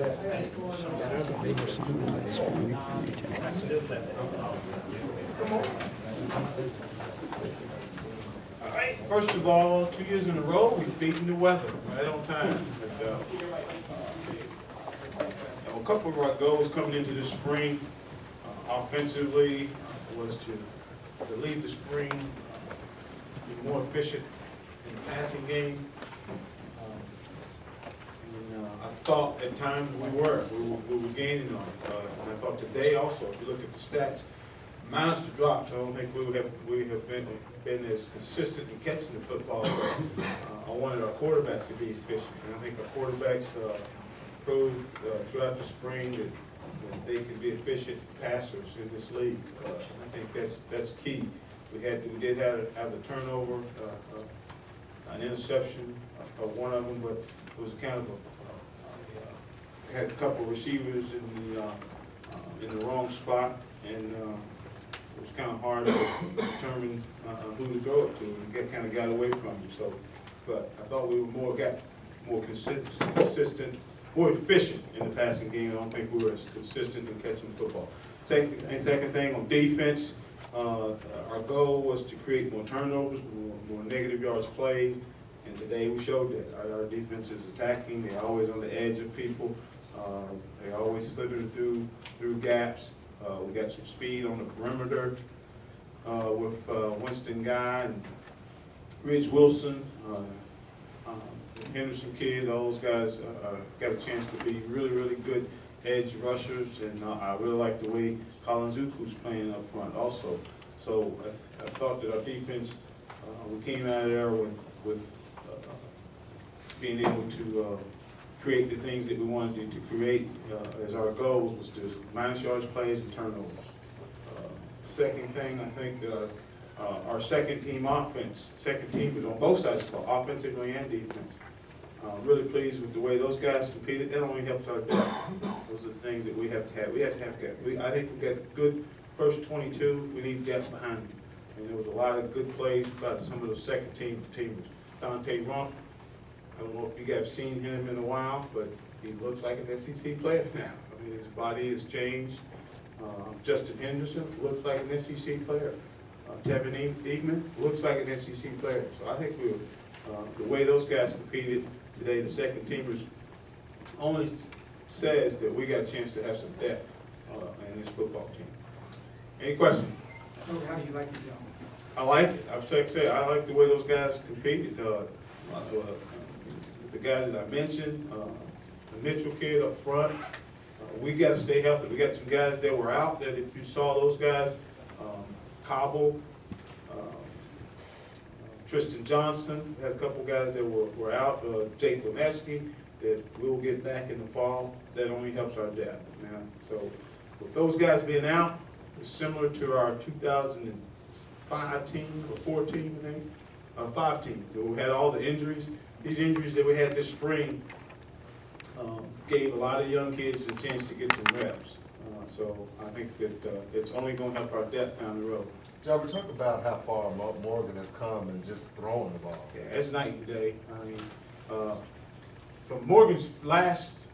All right, first of all, 2 years in a row, we've beaten the weather right on time. But, a couple of our goals coming into the spring offensively was to leave the spring be more efficient in the passing game. I thought at times we were gaining on it. And I thought today also, if you look at the stats, minus the drops, I don't think we have been as consistent in catching the football. I wanted our quarterbacks to be efficient, and I think our quarterbacks proved throughout the spring that they can be efficient passers in this league. I think that's key. We did have a turnover, an interception of one of them, but it was kind of had a couple of receivers in the wrong spot, and it was kind of hard to determine who to throw it to, and kind of got away from him. So, but I thought we were got more consistent, more efficient in the passing game. I don't think we were as consistent in catching the football. Second thing on defense, our goal was to create more turnovers, more negative yards played, and today we showed that. Our defense is attacking. They're always on the edge of people. They're always slipping through gaps. We got some speed on the perimeter with Winston Guy and Ridge Wilson, Henderson kid. Those guys got a chance to be really, really good edge rushers, and I really like the way Colin Zuku's playing up front also. So I thought that our defense, we came out of there with being able to create the things that we wanted to create as our goals was to minus yards plays and turnovers. Second thing, I think that our second team is on both sides of the ball, offensively and defense. Really pleased with the way those guys competed. That only helps our depth. Those are the things that we have to have. We have to have depth. I think we've got good first 22. We need depth behind them. And there was a lot of good plays by some of those second teamers. Dante Rump, I don't know if you guys have seen him in a while, but he looks like an SEC player now. I mean, his body has changed. Justin Henderson looks like an SEC player. Tevin Eagman looks like an SEC player. So I think the way those guys competed today, the second teamers, only says that we got a chance to have some depth in this football team. Any questions? How do you like your job? I like it. I like the way those guys competed. The guys that I mentioned, the Mitchell kid up front, we got to stay healthy. We got some guys that were out that if you saw those guys, Cobble, Tristan Johnson, had a couple guys that were out, Jake Lemeski, that we'll get back in the fall. That only helps our depth, man. So with those guys being out, it's similar to our 2005 team or 14, I think, 5 team. We had all the injuries. These injuries that we had this spring gave a lot of young kids a chance to get some reps. So I think that it's only going to help our depth down the road. Joe, we talk about how far Morgan has come in just throwing the ball. Yeah, it's night and day. I mean, from Morgan's last,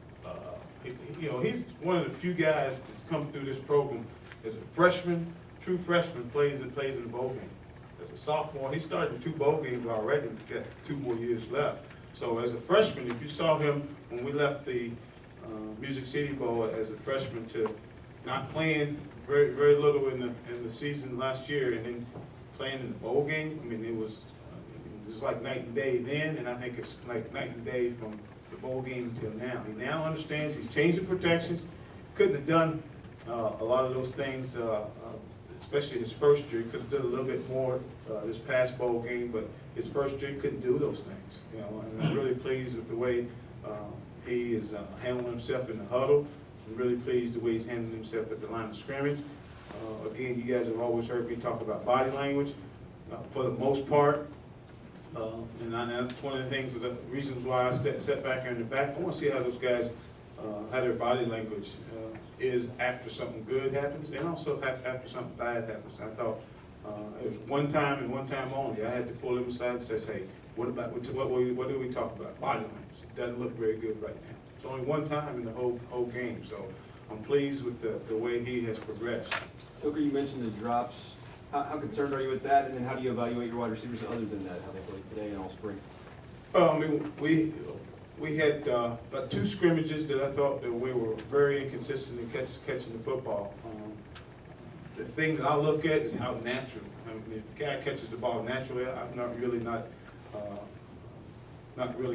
he's one of the few guys that come through this program as a freshman, true freshman, plays in the bowl game. As a sophomore, he started 2 bowl games already. He's got 2 more years left. So as a freshman, if you saw him when we left the Music City Bowl as a freshman to not playing very, very little in the season last year and then playing in the bowl game, I mean, it was like night and day then, and I think it's like night and day from the bowl game until now. He now understands he's changed the protections. Couldn't have done a lot of those things, especially his first year. He could have done a little bit more this past bowl game, but his first year couldn't do those things. And I'm really pleased with the way he is handling himself in the huddle. I'm really pleased the way he's handling himself at the line of scrimmage. Again, you guys have always heard me talk about body language for the most part. And that's one of the things, the reasons why I set back in the back. I want to see how those guys, how their body language is after something good happens and also after something bad happens. I thought it was one time and one time only. I had to pull him aside and say, hey, what do we talk about? Body language. It doesn't look very good right now. It's only one time in the whole game, so I'm pleased with the way he has progressed. Joker, you mentioned the drops. How concerned are you with that? And then how do you evaluate your wide receivers other than that, how they played today and all spring? Well, I mean, we had about 2 scrimmages that I thought that we were very inconsistent in catching the football. The thing that I look at is how natural. I mean, if the guy catches the ball naturally, I'm not really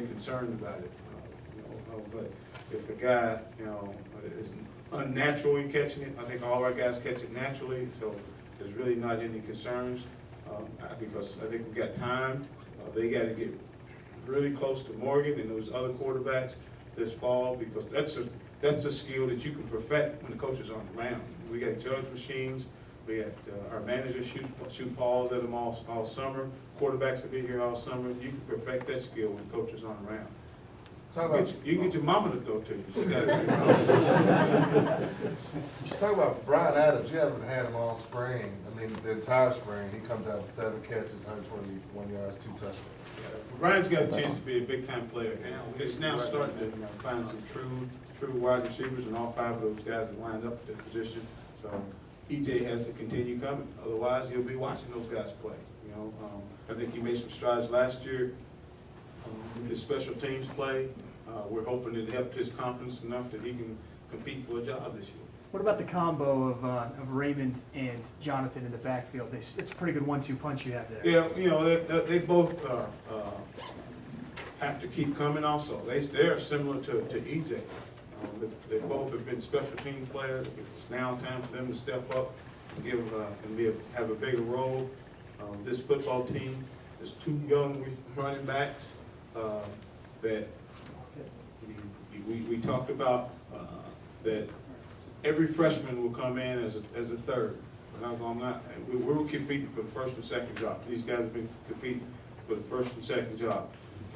concerned about it. But if the guy, is unnatural in catching it, I think all our guys catch it naturally, so there's really not any concerns because I think we've got time. They got to get really close to Morgan and those other quarterbacks this fall, because that's a skill that you can perfect when the coaches aren't around. We got judge machines. We got our managers shoot balls at them all summer. Quarterbacks will be here all summer. You can perfect that skill when coaches aren't around. You can get your mama to throw to you. Talk about Brian Adams. You haven't had him all spring. I mean, the entire spring. He comes out with 7 catches, 121 yards, 2 touchdowns. Brian's got a chance to be a big-time player now. It's now starting to find some true wide receivers, and all 5 of those guys are lined up at their position. So EJ has to continue coming. Otherwise, he'll be watching those guys play. I think he made some strides last year. His special teams play. We're hoping it helped his confidence enough that he can compete for a job this year. What about the combo of Raymond and Jonathan in the backfield? It's a pretty good 1-2 punch you have there. Yeah, they both have to keep coming also. They're similar to EJ. They both have been special team players. It's now time for them to step up and have a bigger role. This football team, there's 2 young running backs that we talked about that every freshman will come in as a third. We're competing for the first and second job. These guys have been competing for the first and second job.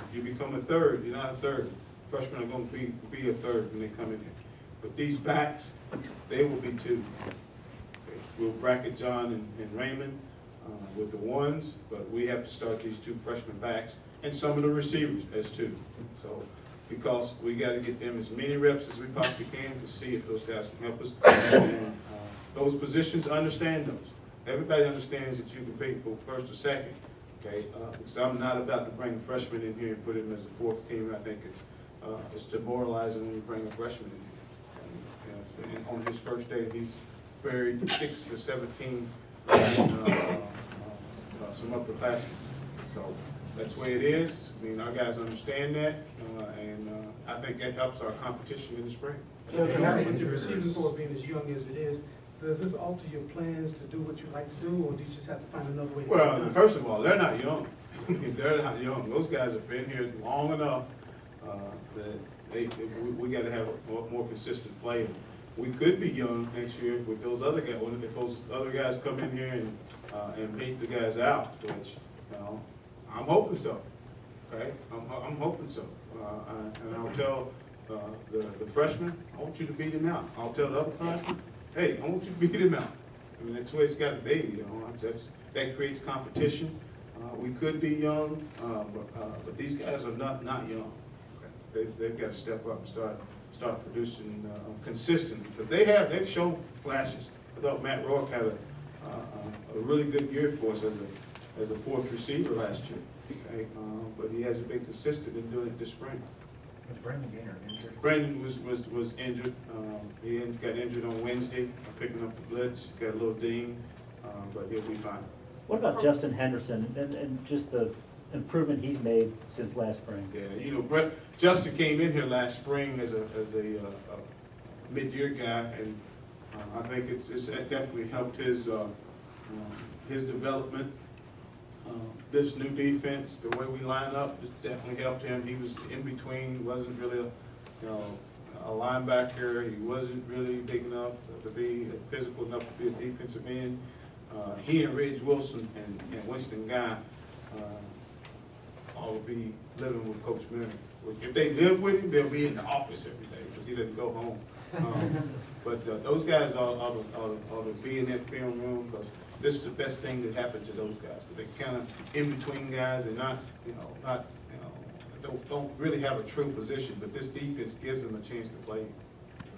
If you become a third, you're not a third. Freshmen are going to be a third when they come in here. But these backs, they will be 2. Okay. We'll bracket John and Raymond with the 1s, but we have to start these 2 freshman backs and some of the receivers as 2. So, because we got to get them as many reps as we possibly can to see if those guys can help us. And those positions, understand those. Everybody understands that you compete for first or second. Okay, because I'm not about to bring a freshman in here and put him as a 4th team. I think it's demoralizing when you bring a freshman in here. And on his first day, he's buried 6 or 17 some upperclassmen. So that's the way it is. I mean, our guys understand that, and I think that helps our competition in the spring. With your receiving corps being as young as it is, does this alter your plans to do what you like to do, or do you just have to find another way to do it? Well, first of all, they're not young. They're not young. Those guys have been here long enough that we got to have a more consistent play. We could be young next year with those other guys. If those other guys come in here and beat the guys out, which I'm hoping so. Okay, I'm hoping so. And I'll tell the freshmen, I want you to beat him out. I'll tell the upperclassmen, hey, I want you to beat him out. I mean, that's the way it's got to be. That creates competition. We could be young, but these guys are not young. Okay? They've got to step up and start producing consistently. But they've shown flashes. I thought Matt Rourke had a really good year for us as a 4th receiver last year. Okay? But he hasn't been consistent in doing it this spring. Was Brandon Gaynor injured? Brandon was injured. He got injured on Wednesday, picking up the blitz. Got a little ding, but he'll be fine. What about Justin Henderson and just the improvement he's made since last spring? Yeah, Justin came in here last spring as a mid-year guy, and I think it's definitely helped his development. This new defense, the way we line up, it's definitely helped him. He was in between, wasn't really a linebacker. He wasn't really big enough to be physical enough to be a defensive end. He and Ridge Wilson and Winston Guy all will be living with Coach Miller. If they live with him, they'll be in the office every day because he doesn't go home. But those guys ought to be in that film room because this is the best thing that happened to those guys. They're kind of in between guys. They're not don't really have a true position, but this defense gives them a chance to play.